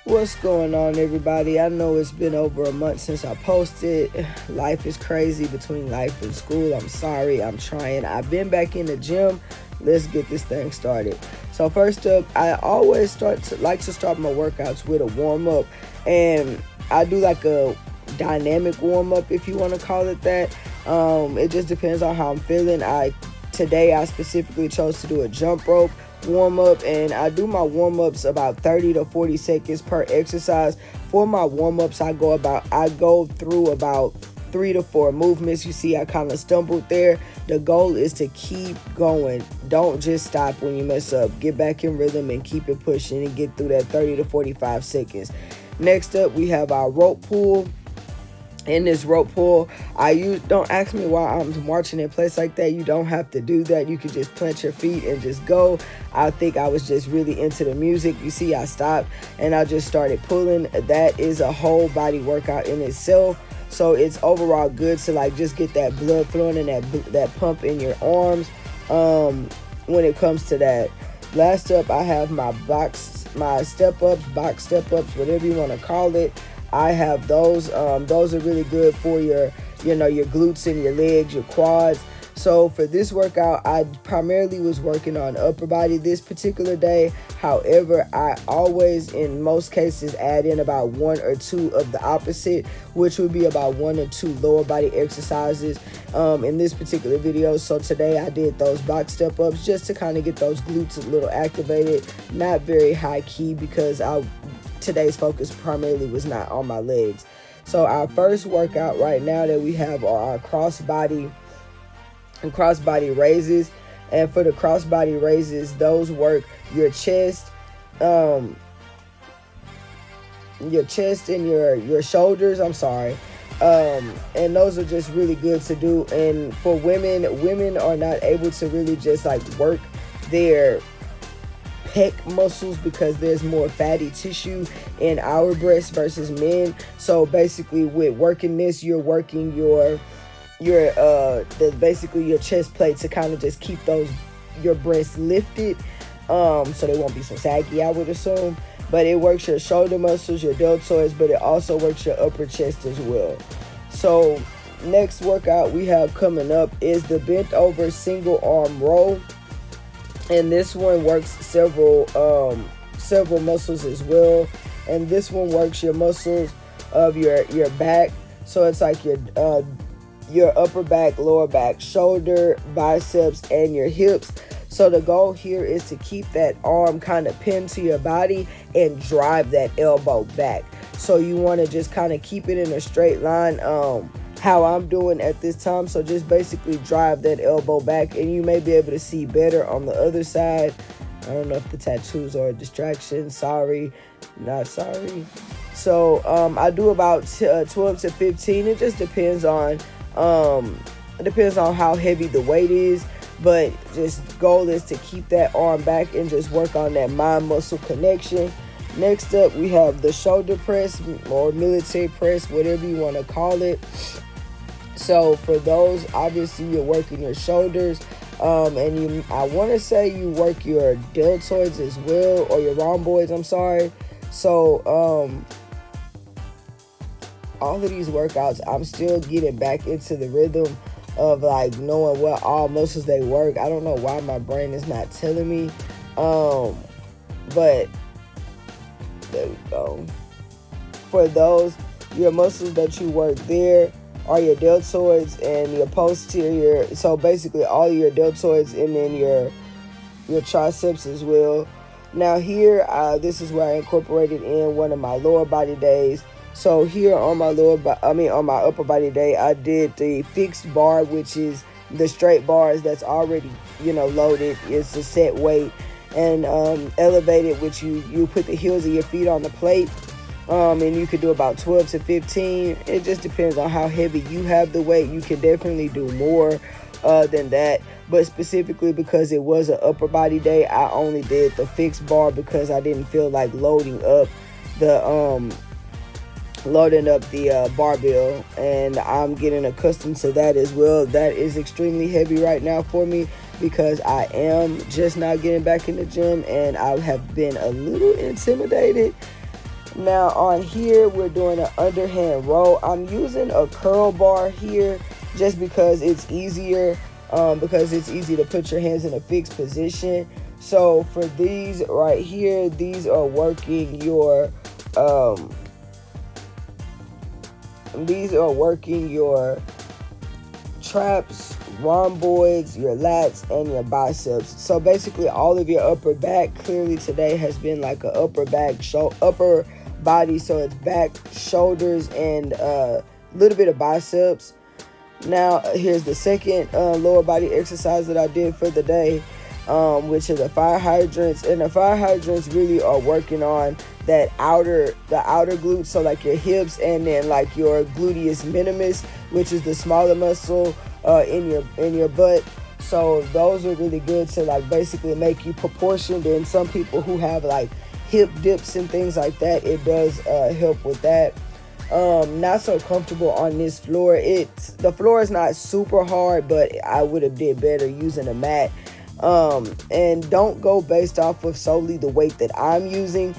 What's going on, everybody? I know it's been over a month since I posted. Life is crazy between life and school. I'm sorry. I'm trying. I've been back in the gym. Let's get this thing started. So first up, I always like to start my workouts with a warm up, and I do like a dynamic warm up, if you want to call it that. It just depends on how I'm feeling. Today I specifically chose to do a jump rope warm up, and I do my warm ups about 30 to 40 seconds per exercise. For my warm ups, I go through about 3 to 4 movements. You see I kind of stumbled there. The goal is to keep going. Don't just stop when you mess up. Get back in rhythm and keep it pushing and get through that 30 to 45 seconds. Next up, we have our rope pull. In this rope pull, don't ask me why I'm marching in place like that. You don't have to do that. You can just plant your feet and just go. I think I was just really into the music. You see, I stopped and I just started pulling. That is a whole body workout in itself. So it's overall good to just get that blood flowing and that pump in your arms. When it comes to that, last up, I have my box step ups, whatever you want to call it. I have those. Those are really good for your glutes and your legs, your quads. So for this workout, I primarily was working on upper body this particular day. However, I always, in most cases, add in about 1 or 2 of the opposite, which would be about 1 or 2 lower body exercises in this particular video. So today I did those box step ups just to kind of get those glutes a little activated. Not very high key because today's focus primarily was not on my legs. So our first workout right now that we have are our crossbody raises. And for the crossbody raises, those work your chest and your shoulders. And those are just really good to do. And for women are not able to really just work their pec muscles because there's more fatty tissue in our breasts versus men. So basically with working this, you're working your chest plate to kind of just keep your breasts lifted, so they won't be so saggy, I would assume. But it works your shoulder muscles, your deltoids, but it also works your upper chest as well. So next workout we have coming up is the bent over single arm row. And this one works several muscles as well. And this one works your muscles of your back. So it's like your upper back, lower back, shoulder, biceps, and your hips. So the goal here is to keep that arm kind of pinned to your body and drive that elbow back. So you want to just kind of keep it in a straight line. How I'm doing at this time. So just basically drive that elbow back, and you may be able to see better on the other side. I don't know if the tattoos are a distraction. Sorry, not sorry. So I do about 12 to 15. It just depends on how heavy the weight is. But just goal is to keep that arm back and just work on that mind muscle connection. Next up, we have the shoulder press or military press, whatever you want to call it. So for those, obviously you're working your shoulders, and I want to say you work your deltoids as well, or your rhomboids, I'm sorry. So all of these workouts, I'm still getting back into the rhythm of knowing what all muscles they work. I don't know why my brain is not telling me, but there we go. For those, your muscles that you work there are your deltoids and your posterior. So basically all your deltoids and then your triceps as well. Now here, this is where I incorporated in one of my lower body days. So here on my on my upper body day, I did the fixed bar, which is the straight bars that's already, loaded. It's a set weight. And elevated, which you put the heels of your feet on the plate. And you could do about 12 to 15. It just depends on how heavy you have the weight. You can definitely do more than that. But specifically because it was an upper body day, I only did the fixed bar because I didn't feel like loading up the barbell. And I'm getting accustomed to that as well. That is extremely heavy right now for me because I am just now getting back in the gym, and I have been a little intimidated Now on here, we're doing an underhand row. I'm using a curl bar here just because it's easier, because it's easy to put your hands in a fixed position. So for these right here, these are working your traps, rhomboids, your lats, and your biceps. So basically all of your upper back. Clearly today has been like a upper body, so it's back, shoulders, and a little bit of biceps. Now here's the second lower body exercise that I did for the day, which are the fire hydrants. And the fire hydrants really are working on the outer glutes, so like your hips, and then like your gluteus minimus, which is the smaller muscle in your butt. So those are really good to like basically make you proportioned. And some people who have like hip dips and things like that, it does help with that. Not so comfortable on this floor. The floor is not super hard, but I would have did better using a mat. And don't go based off of solely the weight that I'm using,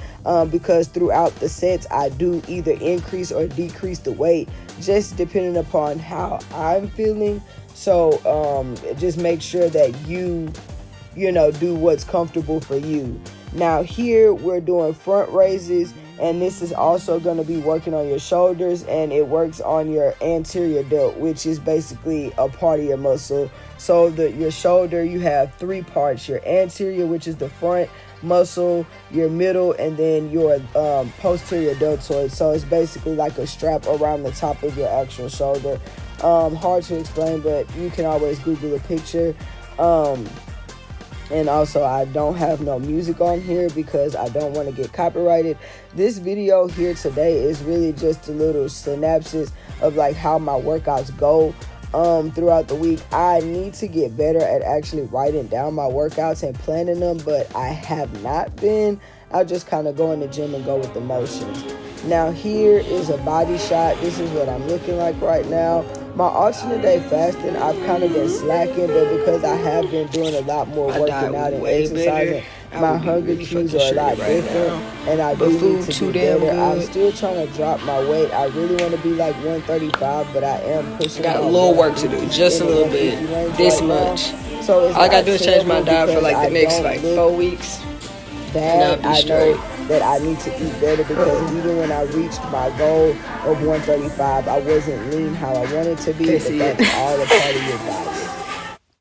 because throughout the sets I do either increase or decrease the weight, just depending upon how I'm feeling. So just make sure that you do what's comfortable for you. Now here we're doing front raises, and this is also going to be working on your shoulders, and it works on your anterior delt, which is basically a part of your muscle. So your shoulder, you have three parts: your anterior, which is the front muscle, your middle, and then your posterior deltoid. So it's basically like a strap around the top of your actual shoulder. Hard to explain, but you can always Google a picture. And also, I don't have no music on here because I don't want to get copyrighted. This video here today is really just a little synopsis of like how my workouts go throughout the week. I need to get better at actually writing down my workouts and planning them, but I have not been. I'll just kind of go in the gym and go with the motions. Now here is a body shot. This is what I'm looking like right now. My alternate day fasting, I've kind of been slacking, but because I have been doing a lot more working out and exercising, my hunger cues are a lot different, and I do need to be better. I'm still trying to drop my weight. I really want to be like 135, but I am pushing. Got a little work to do, just a little bit, this much. So all I gotta do is change my diet for like the next like 4 weeks. That I know that I need to eat better, because even when I reached my goal of 135, I wasn't lean how I wanted to be, but that's all a part of your diet.